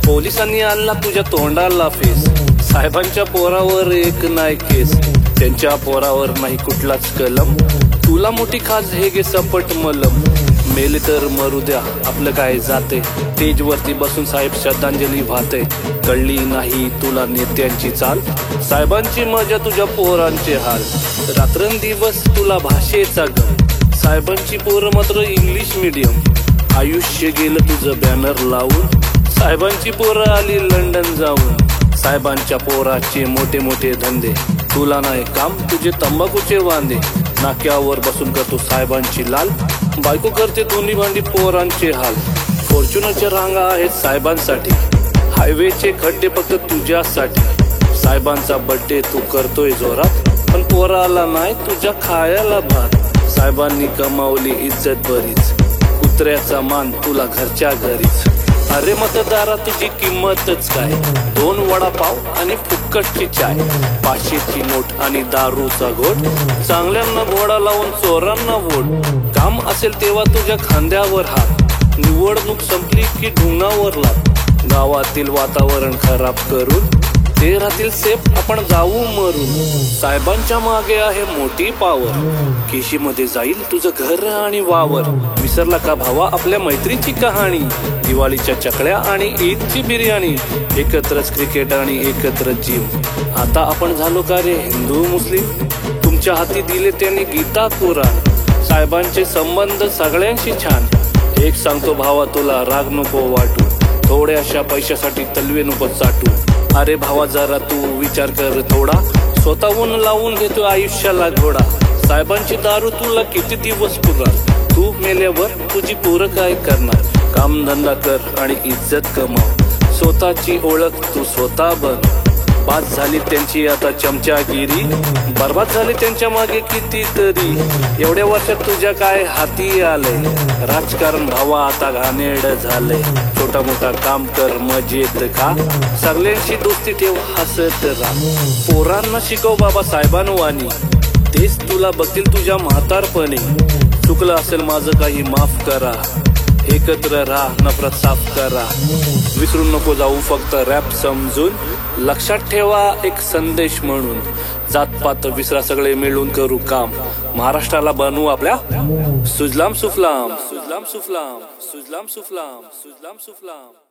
पोलिसांनी आणला तुझ्या तोंडाला फेस, साहेबांच्या पोरावर एक नाही केस, त्यांच्या पोरावर नाही कुठलाच कलम, तुला मोठी खास हे गे सपट मलम, मेले तर मरू द्या आपलं काय जाते, स्टेज वरती बसून साहेब श्रद्धांजली वाहते, कळली नाही तुला नेत्यांची चाल, साहेबांची मजा तुझ्या पोरांचे हाल, रात्रंदिवस तुला भाषेचा गम, साहेबांची पोरं मात्र इंग्लिश मीडियम, आयुष्य गेलं तुझं बॅनर लावून, साहेबांची पोरं आली लंडन जाऊन, साहेबांच्या पोराचे मोठे मोठे धंदे, तुला नाही काम तुझे तंबाखूचे वांदे, नाक्यावर बसून करतो साहेबांची लाल, बायको करते दोन्ही भांडी पोरांचे हाल, फॉर्च्युनरच्या रांगा आहेत साहेबांसाठी, हायवेचे खड्डे फक्त तुझ्यासाठी, साहेबांचा बर्थडे तू करतोय जोरात, पण पोराला नाही तुझ्या खायला भात, साहेबांनी कमावली इज्जत बरीच, कुत्र्याचा मान तुला घरच्या घरीच, अरे मतदारा तुझी किंमतच काय, 2 वडापाव आणि फुक्कटची चाय, 500ची नोट आणि दारूचा घोट, चांगल्यांना घोडा लावून चोरांना वोट, काम असेल तेव्हा तुझ्या खांद्यावर हात, निवडणूक संपली की ढुंगावर लात, गावातील वातावरण खराब करून ते राहतील सेफ आपण जाऊ मरून, साहेबांच्या मागे आहे मोठी पावर, केशीमध्ये जाईल तुझं घर आणि वावर, विसरला का भावा आपल्या मैत्रीची कहाणी, दिवाळीच्या चकल्या आणि ईदची बिर्याणी, एकत्रच क्रिकेट आणि एकत्रच जिम, आता आपण झालो का रे हिंदू मुस्लिम, तुमच्या हाती दिले त्यांनी गीता कुराण, साहेबांचे संबंध सगळ्यांशी छान, एक सांगतो भावा तुला राग नको वाटू, थोड्याशा पैशासाठी तलवे नको चाटू, अरे भावा जरा तू विचार कर थोडा, स्वतःहून लावून घेतो आयुष्याला घोडा, साहेबांची दारू तुला किती दिवस पुरणार, तू मेल्यावर तुझी पोरं काय करणार, काम धंदा कर आणि इज्जत कमाव, स्वतःची ओळख तू स्वतः बन, बाद झाली त्यांची आता चमचागिरी, बर्बाद झाली त्यांच्या मागे कितीतरी, एवढ्या वर्षात तुझ्या काय हाती आलंय, राजकारण भावा आता घाणेरड झालंय, छोटा मोठा काम कर मजेत खा, सगळ्यांशी दोस्ती ठेव हसत राहा, पोरांना शिकव बाबा साहेबांवानी, तेच तुला बघतील तुझ्या म्हातारपणी, चुकलं असेल माझं काही माफ करा, एकत्र राहा नफरत साफ करा, विसरून नको जाऊ फक्त रॅप समजून, लक्षात ठेवा एक संदेश म्हणून, जातपात विसरा सगळे मिळून करू काम, महाराष्ट्राला बनवू आपल्या सुजलाम सुफलाम, सुजलाम सुफलाम, सुजलाम सुफलाम, सुजलाम सुफलाम.